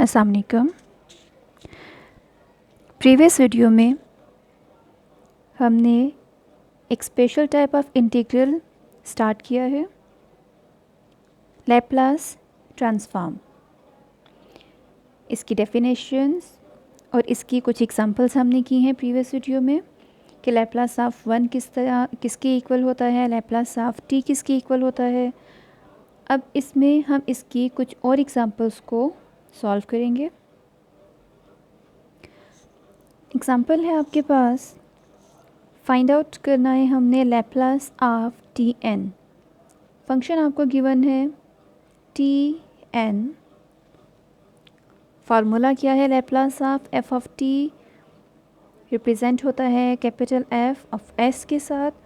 अस्सलाम वालेकुम। Previous video में हमने एक special type of integral start किया है, लैप्लास ट्रांसफॉर्म। इसकी डेफिनेशंस और इसकी कुछ एग्जांपल्स हमने की हैं प्रीवियस वीडियो में कि लैप्लास ऑफ 1 किसके इक्वल होता है, लैप्लास ऑफ t किसके इक्वल होता है। अब इसमें हम इसकी कुछ और एग्जांपल्स को सॉल्व करेंगे। एग्ज़ाम्पल है आपके पास, फाइंड आउट करना है हमने Laplace of t n. Function आपको गिवन है टी एन। फार्मूला क्या है Laplace of f of t, represent होता है कैपिटल एफ ऑफ एस के साथ।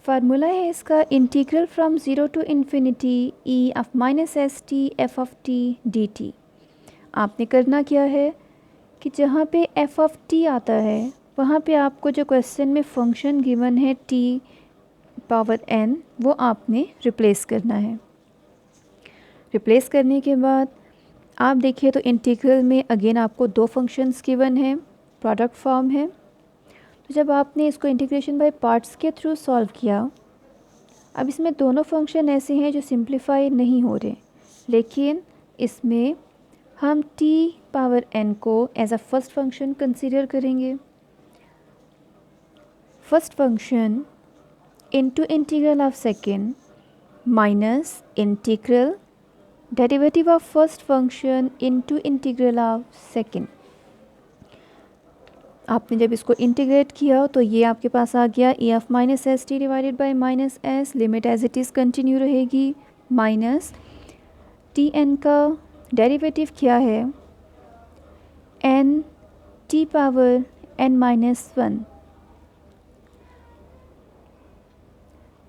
फार्मूला है इसका integral from zero to infinity e of minus s t f of t d t. आपने करना क्या है कि जहाँ पे एफ ऑफ टी आता है वहाँ पे आपको जो क्वेश्चन में फंक्शन गिवन है टी पावर एन, वो आपने रिप्लेस करना है। रिप्लेस करने के बाद आप देखिए तो इंटीग्रल में अगेन आपको दो फंक्शंस गिवन है, प्रोडक्ट फॉर्म है। तो जब आपने इसको इंटीग्रेशन बाय पार्ट्स के थ्रू सॉल्व किया, अब इसमें दोनों फंक्शन ऐसे हैं जो सिंप्लीफाई नहीं हो रहे, लेकिन इसमें हम t पावर n को as a first function consider करेंगे। First function into integral of second minus integral derivative of first function into integral of second. आपने जब इसको इंटीग्रेट किया तो ये आपके पास आ गया e of minus s t divided by minus s, limit as it is continue रहेगी, माइनस टी एन का डेरिवेटिव क्या है n t power n minus 1।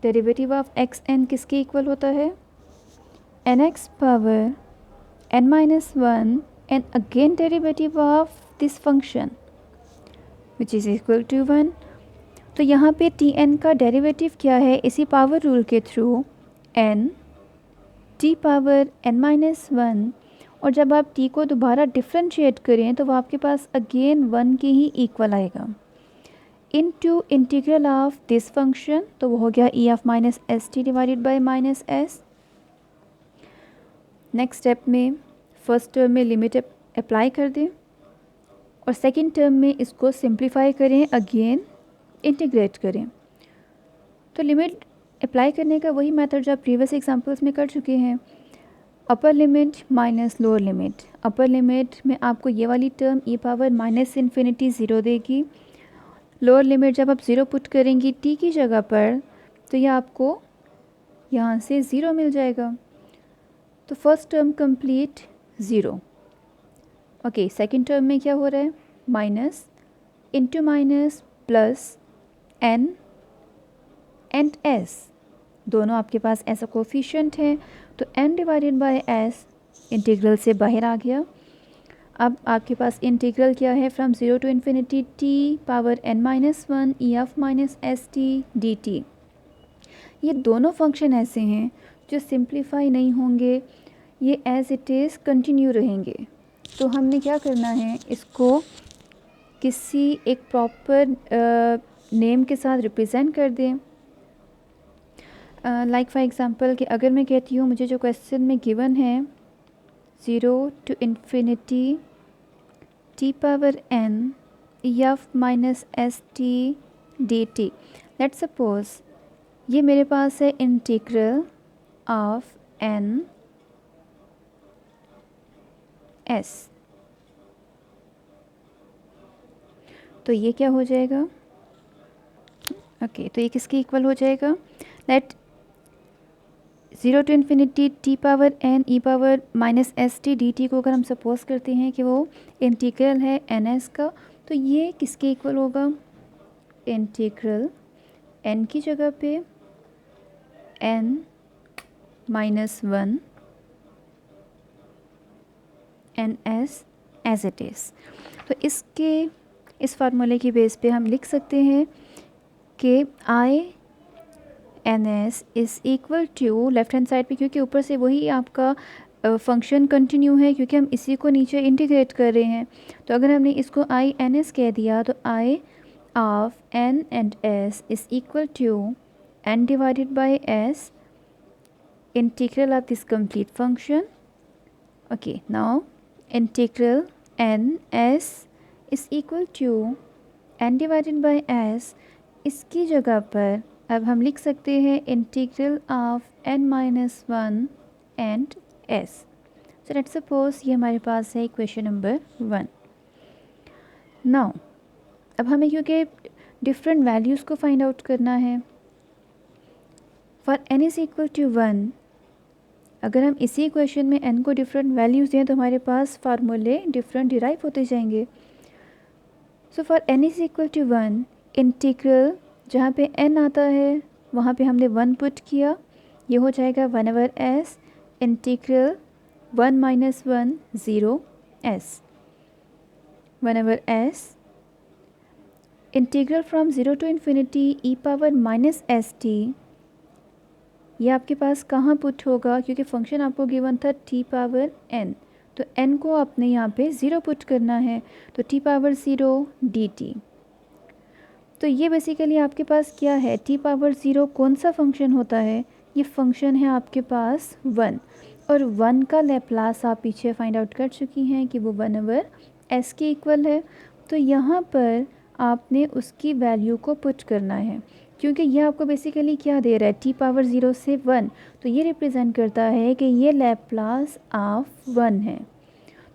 Derivative of x n किसके इक्वल होता है n x power n minus 1 and again derivative of this function which is equal to 1। तो यहाँ पे टी एन का डेरिवेटिव क्या है, इसी पावर रूल के through n t power n minus 1, और जब आप t को दोबारा डिफ्रेंशिएट करें तो वो आपके पास अगेन 1 के ही इक्वल आएगा, into integral of this function, तो वो हो गया e of minus s t divided by minus S. Next step में फर्स्ट टर्म में लिमिट अप्लाई कर दें और सेकंड टर्म में इसको सिंप्लीफाई करें, अगेन इंटीग्रेट करें। तो लिमिट अप्लाई करने का वही मेथड जो आप प्रीवियस एग्जांपल्स में कर चुके हैं, upper limit minus lower limit. Upper limit में आपको ये वाली term e power minus infinity 0 देगी। लोअर लिमिट जब आप 0 पुट करेंगी t की जगह पर तो ये आपको यहाँ से 0 मिल जाएगा। तो first term complete 0। Okay, second term में क्या हो रहा है, minus into minus plus n and s, दोनों आपके पास ऐसा कोफिशिएंट है, तो n divided by s integral से बाहर आ गया। अब आपके पास इंटीग्रल क्या है, from zero to infinity t power n minus 1 e of minus s t d t. ये दोनों फंक्शन ऐसे हैं जो सिंप्लीफाई नहीं होंगे, ये एज इट इज़ कंटिन्यू रहेंगे। तो हमने क्या करना है, इसको किसी एक प्रॉपर नेम के साथ रिप्रेजेंट कर दें। लाइक फॉर एग्ज़ाम्पल कि अगर मैं कहती हूँ मुझे जो क्वेश्चन में गिवन है zero to infinity t power n e of minus s t d t. Let's suppose ये मेरे पास है इंटीग्रल ऑफ n s। तो ये क्या हो जाएगा, ओके तो ये किसके इक्वल हो जाएगा, let zero to infinity t power n e power minus s t d t को अगर हम सपोज करते हैं कि वो इंटीग्रल है एन एस का, तो ये किसके इक्वल होगा, इंटीग्रल एन की जगह पे n minus 1 n s as it is. तो इस फार्मूले की बेस पे हम लिख सकते हैं कि I n s is equal to, left hand side पे क्योंकि ऊपर से वही आपका फंक्शन कंटिन्यू है क्योंकि हम इसी को नीचे इंटीग्रेट कर रहे हैं। तो अगर हमने इसको आई एन एस कह दिया तो I of N and S is equal to N divided by S integral of this complete function. Okay, now integral n s is equal to n divided by s। इसकी जगह पर अब हम लिख सकते हैं integral of n minus one and s। So let's suppose ये हमारे पास है इक्वेशन नंबर 1। नाउ अब हमें क्योंकि डिफरेंट वैल्यूज़ को फाइंड आउट करना है, for n is equal to 1, अगर हम इसी इक्वेशन में n को डिफरेंट वैल्यूज़ दें तो हमारे पास फार्मूले डिफरेंट डिराइव होते जाएंगे। So for n is equal to 1, integral जहाँ पे n आता है वहाँ पे हमने 1 पुट किया, ये हो जाएगा 1/s integral 1 minus 1 0 s 1/s integral from 0 to infinity e power minus s t. ये आपके पास कहाँ पुट होगा, क्योंकि फंक्शन आपको गिवन था t पावर n, तो n को आपने यहाँ पे 0 पुट करना है, तो t पावर 0 dt। तो ये बेसिकली आपके पास क्या है, t पावर 0 कौन सा फंक्शन होता है, ये फंक्शन है आपके पास 1, और 1 का लैप्लास आप पीछे फाइंड आउट कर चुकी हैं कि वो 1/s के इक्वल है। तो यहाँ पर आपने उसकी वैल्यू को पुट करना है, क्योंकि ये आपको बेसिकली क्या दे रहा है, t पावर 0 से 1, तो ये रिप्रेजेंट करता है कि ये लैप्लास ऑफ 1 है।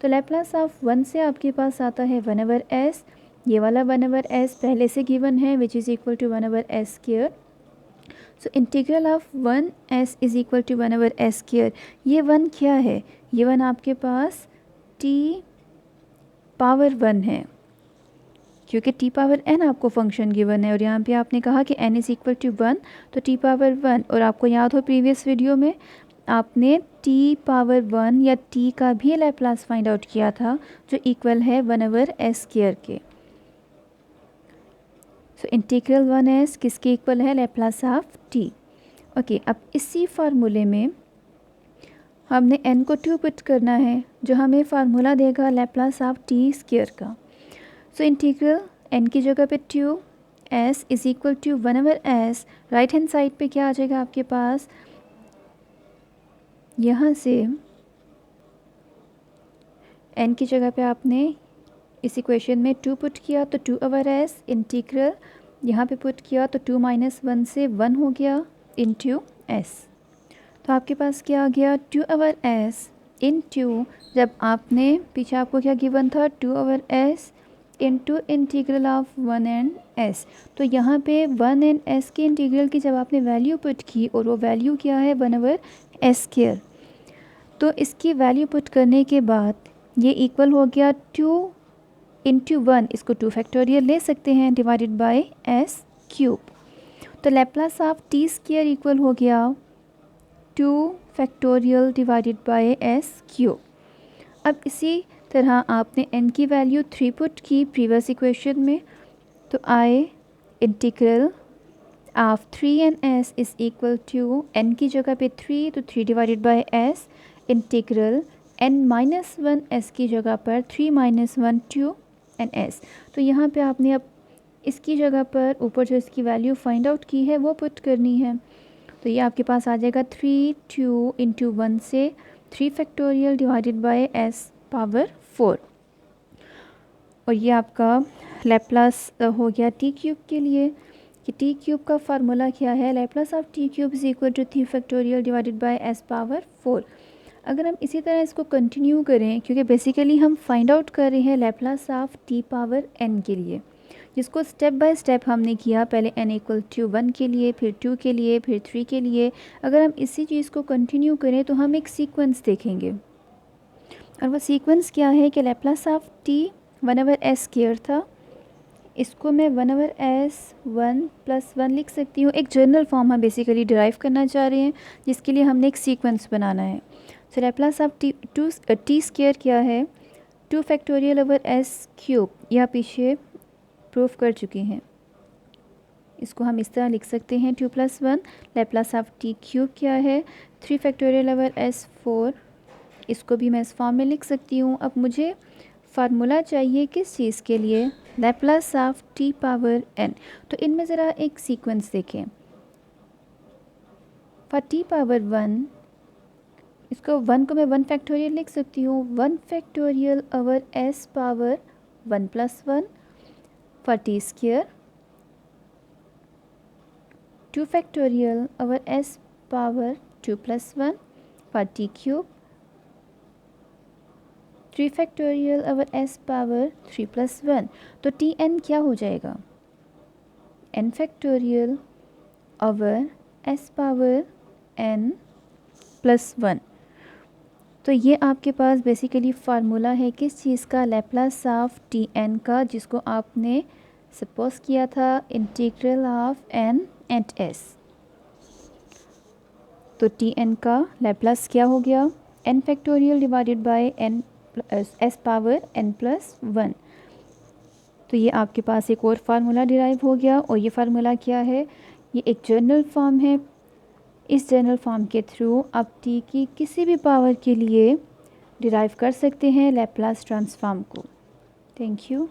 तो लैप्लास ऑफ 1 से आपके पास आता है 1/s, ये वाला 1/s पहले से गिवन है which is equal to 1/s square. So integral of 1s is equal to 1/s square. ये 1 क्या है, ये 1 आपके पास t पावर 1 है, क्योंकि t पावर n आपको फंक्शन गिवन है और यहाँ पे आपने कहा कि n इज़ इक्वल टू 1, तो t पावर 1, और आपको याद हो प्रीवियस वीडियो में आपने t पावर 1 या t का भी लैप्लास फाइंड आउट किया था जो इक्वल है 1/s स्क्वायर के। सो इंटीग्रल 1s किसके इक्वल है, लैप्लास ऑफ t। ओके, अब इसी फार्मूले में हमने n को 2 पुट करना है, जो हमें फार्मूला देगा लैप्लास ऑफ t स्क्वायर का। सो इंटीग्रल n की जगह पे 2, s is equal to 1/s, right hand side पे क्या आ जाएगा आपके पास, यहाँ से n की जगह पे आपने इस इक्वेशन में 2 पुट किया तो 2/s इंटीग्रल यहाँ पे पुट किया तो 2 माइनस 1 से 1 हो गया इंटू s। तो आपके पास क्या आ गया 2/s इंटू, जब आपने पीछे आपको क्या गिवन था 2/s into integral of 1 and s। तो यहाँ पे 1 एंड s के इंटीग्रल की जब आपने वैल्यू पुट की और वो वैल्यू क्या है 1/s स्क्वायर, तो इसकी वैल्यू पुट करने के बाद ये इक्वल हो गया 2 इंटू 1, इसको 2 फैक्टोरियल ले सकते हैं डिवाइडेड बाय s क्यूब। तो Laplace of t square equal हो गया 2 factorial divided by s cube. अब इसी तरह आपने n की वैल्यू 3 पुट की प्रीवियस इक्वेशन में, तो i integral of 3 and s is equal to n की जगह पे 3, तो 3 divided by s integral n minus 1 s की जगह पर 3 माइनस 1 2 एंड s। तो यहाँ पे आपने अब इसकी जगह पर ऊपर जो इसकी वैल्यू फाइंड आउट की है वो पुट करनी है, तो ये आपके पास आ जाएगा 3 2 इंटू 1 से 3 factorial divided by s power 4, और ये आपका लैप्लास हो गया t क्यूब के लिए, कि t क्यूब का फार्मूला क्या है, Laplace of t cube is equal to 3 factorial divided by s power 4। अगर हम इसी तरह इसको कंटिन्यू करें, क्योंकि बेसिकली हम फाइंड आउट कर रहे हैं Laplace of t power n के लिए, जिसको स्टेप बाय स्टेप हमने किया, पहले n इक्वल टू 1 के लिए, फिर 2 के लिए, फिर 3 के लिए। अगर हम इसी चीज़ को कंटिन्यू करें तो हम एक सीक्वेंस देखेंगे, और वो सीक्वेंस क्या है कि Laplace of t 1/s square था, इसको मैं 1/s 1 प्लस 1 लिख सकती हूँ। एक जनरल फॉर्म हम बेसिकली डिराइव करना चाह रहे हैं, जिसके लिए हमने एक सीक्वेंस बनाना है। सो लैप्लास ऑफ t स्क्वायर क्या है, 2 फैक्टोरियल ओवर s क्यूब, यह पीछे प्रूफ कर चुकी हैं। इसको हम इस तरह लिख सकते हैं 2 + 1 लैप्लास ऑफ t क्यूब क्या है, 3 फैक्टोरियल ओवर s 4 इसको भी मैं इस फॉर्म में लिख सकती हूँ। अब मुझे फार्मूला चाहिए किस चीज़ के लिए, Laplace of t power n। तो इनमें ज़रा एक सीक्वेंस देखें। फॉर t पावर 1, इसको 1 को मैं 1 फैक्टोरियल लिख सकती हूँ, 1 factorial over s power 1 plus 1 for t square, 2 factorial over s power 2 plus 1 for t cube, 3 factorial over s power 3 plus 1। तो टी एन क्या हो जाएगा, n factorial over s power n plus 1। तो ये आपके पास बेसिकली फार्मूला है किस चीज़ का, लैप्लास ऑफ टी एन का, जिसको आपने सपोज किया था integral of n and s। तो टी एन का लैप्लास क्या हो गया, n factorial divided bye n s power n plus 1। तो ये आपके पास एक और फार्मूला डिराइव हो गया, और ये फार्मूला क्या है, ये एक जनरल फॉर्म है। इस जनरल फॉर्म के थ्रू आप t की किसी भी पावर के लिए डिराइव कर सकते हैं लैप्लास ट्रांसफॉर्म को। Thank you.